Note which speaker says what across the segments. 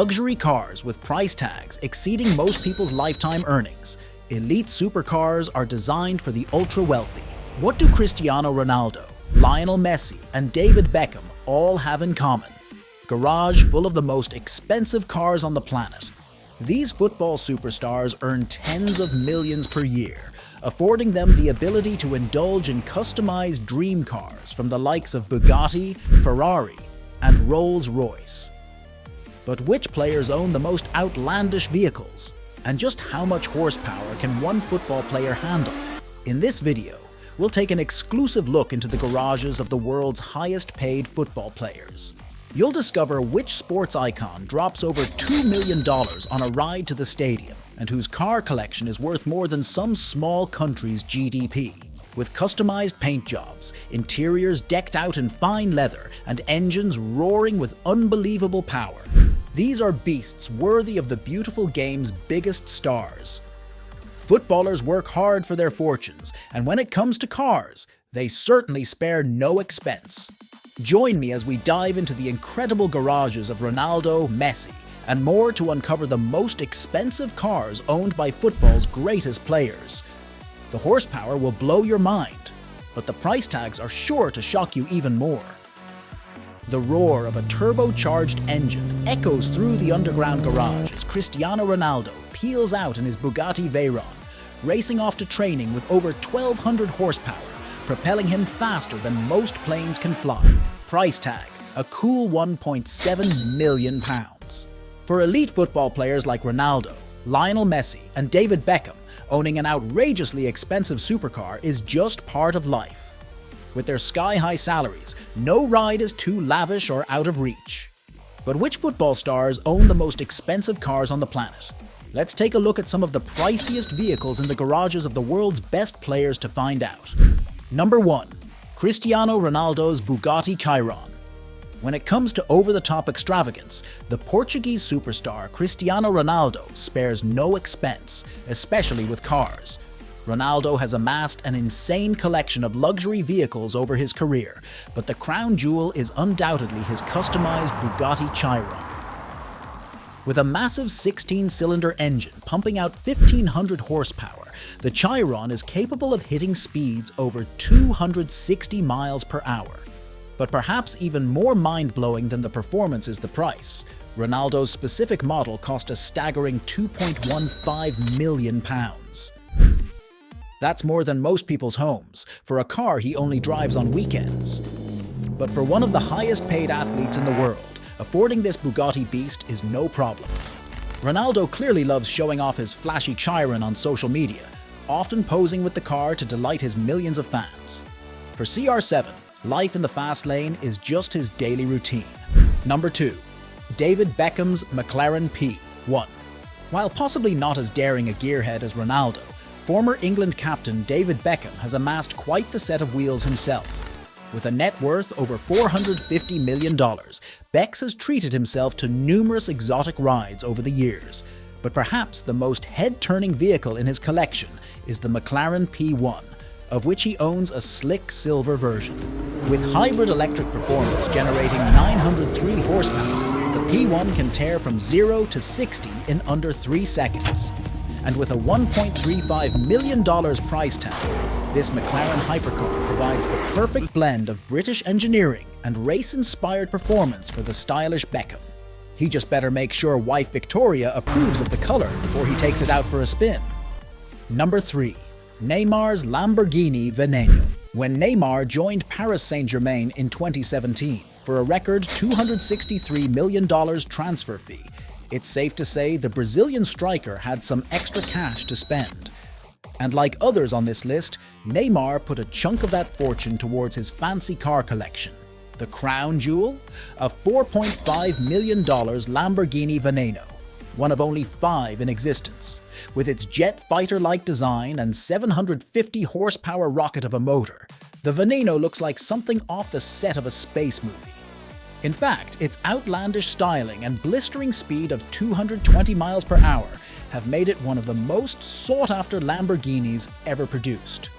Speaker 1: Luxury cars with price tags exceeding most people's lifetime earnings. Elite supercars are designed for the ultra-wealthy. What do Cristiano Ronaldo, Lionel Messi, and David Beckham all have in common? Garage full of the most expensive cars on the planet. These football superstars earn tens of millions per year, affording them the ability to indulge in customized dream cars from the likes of Bugatti, Ferrari, and Rolls-Royce. But which players own the most outlandish vehicles? And just how much horsepower can one football player handle? In this video, we'll take an exclusive look into the garages of the world's highest-paid football players. You'll discover which sports icon drops over $2 million on a ride to the stadium and whose car collection is worth more than some small country's GDP. With customized paint jobs, interiors decked out in fine leather, and engines roaring with unbelievable power. These are beasts worthy of the beautiful game's biggest stars. Footballers work hard for their fortunes, and when it comes to cars, they certainly spare no expense. Join me as we dive into the incredible garages of Ronaldo, Messi, and more to uncover the most expensive cars owned by football's greatest players. The horsepower will blow your mind, but the price tags are sure to shock you even more. The roar of a turbocharged engine echoes through the underground garage as Cristiano Ronaldo peels out in his Bugatti Veyron, racing off to training with over 1,200 horsepower, propelling him faster than most planes can fly. Price tag, a cool £1.7 million. For elite football players like Ronaldo, Lionel Messi, and David Beckham, owning an outrageously expensive supercar is just part of life. With their sky-high salaries, no ride is too lavish or out of reach. But which football stars own the most expensive cars on the planet? Let's take a look at some of the priciest vehicles in the garages of the world's best players to find out. Number 1. Cristiano Ronaldo's Bugatti Chiron. When it comes to over-the-top extravagance, the Portuguese superstar Cristiano Ronaldo spares no expense, especially with cars. Ronaldo has amassed an insane collection of luxury vehicles over his career, but the crown jewel is undoubtedly his customized Bugatti Chiron. With a massive 16-cylinder engine pumping out 1,500 horsepower, the Chiron is capable of hitting speeds over 260 miles per hour. But perhaps even more mind-blowing than the performance is the price. Ronaldo's specific model cost a staggering £2.15 million. That's more than most people's homes, for a car he only drives on weekends. But for one of the highest-paid athletes in the world, affording this Bugatti beast is no problem. Ronaldo clearly loves showing off his flashy Chiron on social media, often posing with the car to delight his millions of fans. For CR7, life in the fast lane is just his daily routine. Number 2. David Beckham's McLaren P1. While possibly not as daring a gearhead as Ronaldo, former England captain David Beckham has amassed quite the set of wheels himself. With a net worth over $450 million, Becks has treated himself to numerous exotic rides over the years. But perhaps the most head-turning vehicle in his collection is the McLaren P1, of which he owns a slick silver version. With hybrid electric performance generating 903 horsepower, the P1 can tear from 0 to 60 in under 3 seconds. And with a $1.35 million price tag, this McLaren hypercar provides the perfect blend of British engineering and race-inspired performance for the stylish Beckham. He just better make sure wife Victoria approves of the color before he takes it out for a spin. Number 3. Neymar's Lamborghini Veneno. When Neymar joined Paris Saint-Germain in 2017 for a record $263 million transfer fee, it's safe to say the Brazilian striker had some extra cash to spend. And like others on this list, Neymar put a chunk of that fortune towards his fancy car collection. The crown jewel? A $4.5 million Lamborghini Veneno, one of only 5 in existence. With its jet fighter-like design and 750 horsepower rocket of a motor, the Veneno looks like something off the set of a space movie. In fact, its outlandish styling and blistering speed of 220 miles per hour have made it one of the most sought-after Lamborghinis ever produced.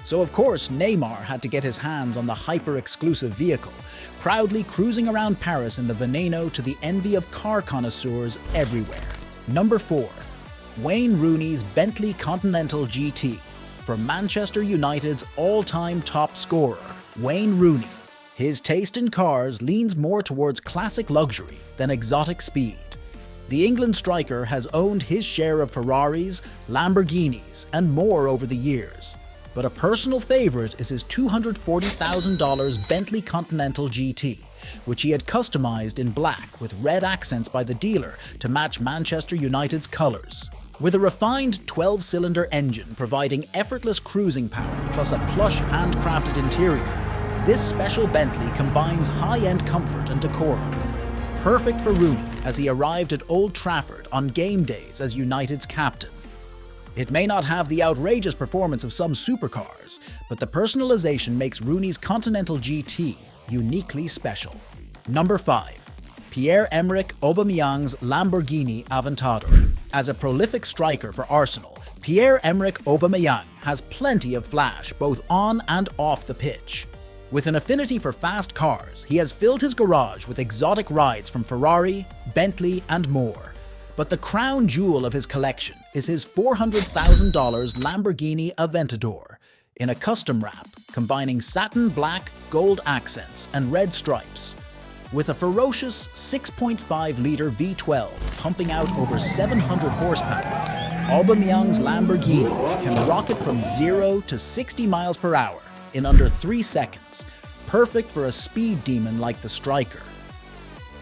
Speaker 1: So of course Neymar had to get his hands on the hyper-exclusive vehicle, proudly cruising around Paris in the Veneno to the envy of car connoisseurs everywhere. Number 4. Wayne Rooney's Bentley Continental GT. From Manchester United's all-time top scorer, Wayne Rooney. His taste in cars leans more towards classic luxury than exotic speed. The England striker has owned his share of Ferraris, Lamborghinis, and more over the years. But a personal favorite is his $240,000 Bentley Continental GT, which he had customized in black with red accents by the dealer to match Manchester United's colours. With a refined 12-cylinder engine providing effortless cruising power plus a plush handcrafted interior, this special Bentley combines high-end comfort and decorum. Perfect for Rooney as he arrived at Old Trafford on game days as United's captain. It may not have the outrageous performance of some supercars, but the personalization makes Rooney's Continental GT uniquely special. Number 5. Pierre-Emerick Aubameyang's Lamborghini Aventador. As a prolific striker for Arsenal, Pierre-Emerick Aubameyang has plenty of flash both on and off the pitch. With an affinity for fast cars, he has filled his garage with exotic rides from Ferrari, Bentley, and more. But the crown jewel of his collection is his $400,000 Lamborghini Aventador, in a custom wrap combining satin black, gold accents, and red stripes. With a ferocious 6.5-litre V12 pumping out over 700 horsepower, Aubameyang's Lamborghini can rocket from 0 to 60 miles per hour in under 3 seconds, perfect for a speed demon like the striker.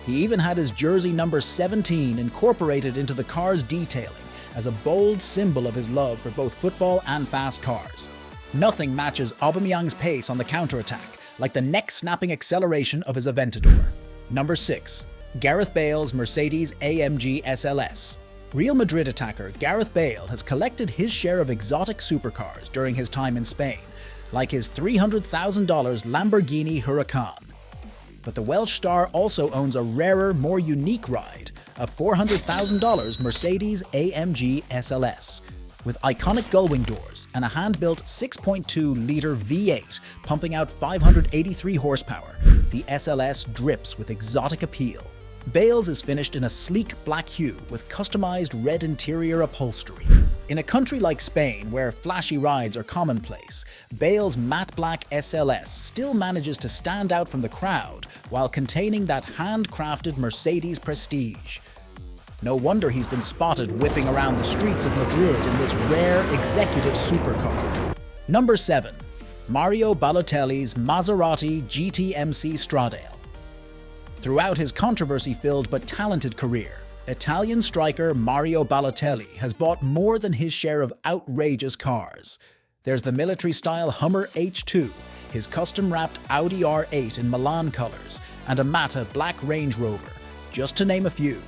Speaker 1: He even had his jersey number 17 incorporated into the car's detailing as a bold symbol of his love for both football and fast cars. Nothing matches Aubameyang's pace on the counterattack like the neck-snapping acceleration of his Aventador. Number 6. Gareth Bale's Mercedes-AMG SLS. Real Madrid attacker Gareth Bale has collected his share of exotic supercars during his time in Spain, like his $300,000 Lamborghini Huracan. But the Welsh star also owns a rarer, more unique ride, a $400,000 Mercedes-AMG SLS. With iconic gullwing doors and a hand-built 6.2-litre V8 pumping out 583 horsepower, the SLS drips with exotic appeal. Bale's is finished in a sleek black hue with customized red interior upholstery. In a country like Spain, where flashy rides are commonplace, Bale's matte black SLS still manages to stand out from the crowd while containing that handcrafted Mercedes prestige. No wonder he's been spotted whipping around the streets of Madrid in this rare executive supercar. Number 7. Mario Balotelli's Maserati GTMC Stradale. Throughout his controversy-filled but talented career, Italian striker Mario Balotelli has bought more than his share of outrageous cars. There's the military-style Hummer H2, his custom-wrapped Audi R8 in Milan colors, and a Mata black Range Rover, just to name a few.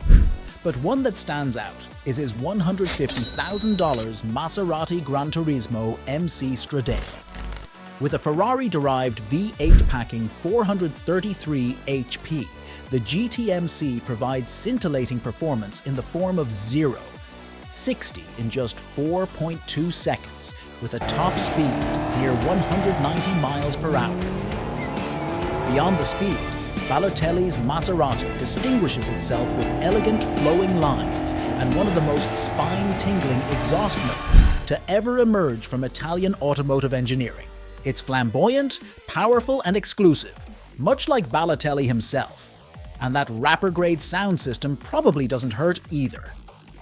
Speaker 1: But one that stands out is his $150,000 Maserati Gran Turismo MC Stradale. With a Ferrari-derived V8 packing 433 HP, the GTMC provides scintillating performance in the form of 0-60 in just 4.2 seconds, with a top speed near 190 miles per hour. Beyond the speed, Balotelli's Maserati distinguishes itself with elegant flowing lines and one of the most spine-tingling exhaust notes to ever emerge from Italian automotive engineering. It's flamboyant, powerful, and exclusive, much like Balotelli himself. And that rapper-grade sound system probably doesn't hurt either.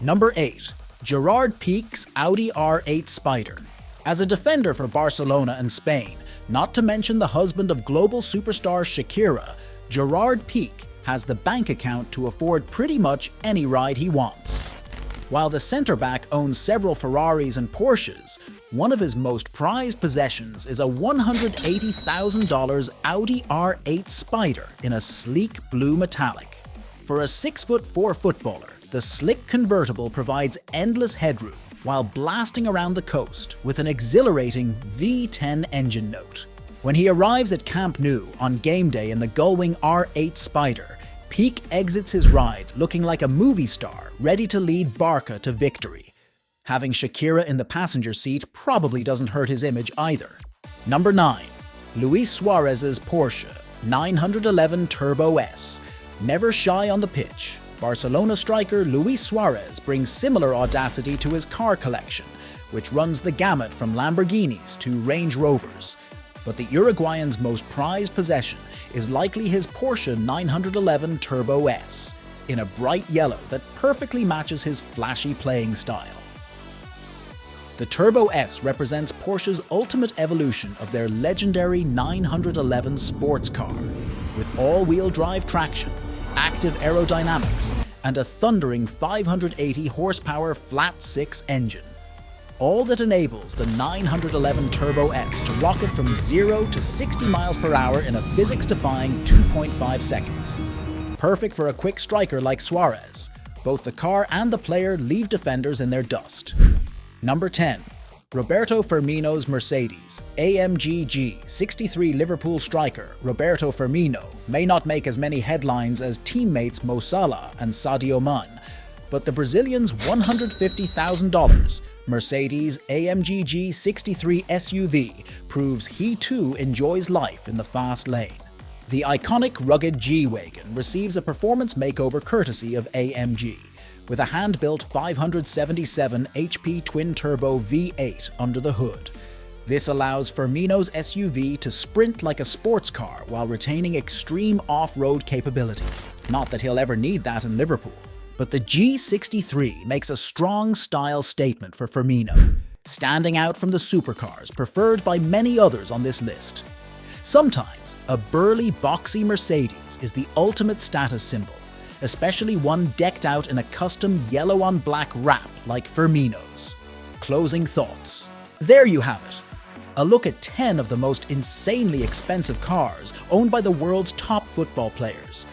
Speaker 1: Number 8. Gerard Pique's Audi R8 Spider. As a defender for Barcelona and Spain, not to mention the husband of global superstar Shakira, Gerard Pique has the bank account to afford pretty much any ride he wants. While the centre-back owns several Ferraris and Porsches, one of his most prized possessions is a $180,000 Audi R8 Spider in a sleek blue metallic. For a 6'4" footballer, the slick convertible provides endless headroom while blasting around the coast with an exhilarating V10 engine note. When he arrives at Camp Nou on game day in the Gullwing R8 Spider, Pique exits his ride looking like a movie star ready to lead Barca to victory. Having Shakira in the passenger seat probably doesn't hurt his image either. Number 9. Luis Suarez's Porsche 911 Turbo S. Never shy on the pitch, Barcelona striker Luis Suarez brings similar audacity to his car collection, which runs the gamut from Lamborghinis to Range Rovers. But the Uruguayan's most prized possession is likely his Porsche 911 Turbo S, in a bright yellow that perfectly matches his flashy playing style. The Turbo S represents Porsche's ultimate evolution of their legendary 911 sports car, with all-wheel drive traction, active aerodynamics, and a thundering 580 horsepower flat-six engine. All that enables the 911 Turbo S to rocket from 0 to 60 miles per hour in a physics-defying 2.5 seconds. Perfect for a quick striker like Suarez. Both the car and the player leave defenders in their dust. Number 10. Roberto Firmino's Mercedes AMG G63. Liverpool striker Roberto Firmino may not make as many headlines as teammates Mo Salah and Sadio Mane, but the Brazilian's $150,000 Mercedes AMG G63 SUV proves he too enjoys life in the fast lane. The iconic rugged G-Wagon receives a performance makeover courtesy of AMG, with a hand-built 577 HP twin-turbo V8 under the hood. This allows Firmino's SUV to sprint like a sports car while retaining extreme off-road capability. Not that he'll ever need that in Liverpool, but the G63 makes a strong style statement for Firmino, standing out from the supercars preferred by many others on this list. Sometimes, a burly, boxy Mercedes is the ultimate status symbol, especially one decked out in a custom yellow-on-black wrap like Firmino's. Closing thoughts. There you have it. A look at 10 of the most insanely expensive cars owned by the world's top football players.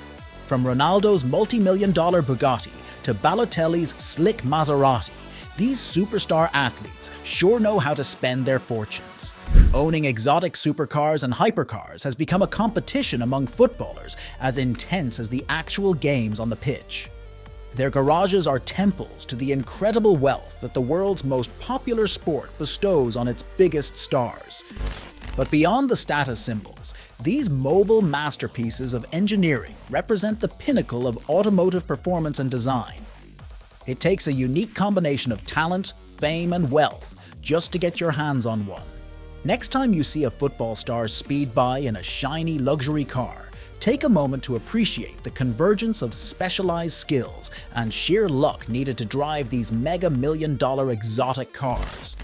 Speaker 1: From Ronaldo's multi-million-dollar Bugatti to Balotelli's slick Maserati, these superstar athletes sure know how to spend their fortunes. Owning exotic supercars and hypercars has become a competition among footballers as intense as the actual games on the pitch. Their garages are temples to the incredible wealth that the world's most popular sport bestows on its biggest stars. But beyond the status symbols, these mobile masterpieces of engineering represent the pinnacle of automotive performance and design. It takes a unique combination of talent, fame, and wealth just to get your hands on one. Next time you see a football star speed by in a shiny luxury car, take a moment to appreciate the convergence of specialized skills and sheer luck needed to drive these mega-million-dollar exotic cars.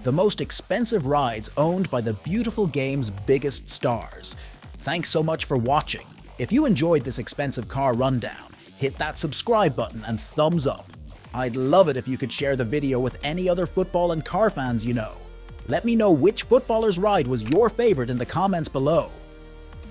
Speaker 1: The most expensive rides owned by the beautiful game's biggest stars. Thanks so much for watching. If you enjoyed this expensive car rundown, hit that subscribe button and thumbs up. I'd love it if you could share the video with any other football and car fans you know. Let me know which footballer's ride was your favorite in the comments below.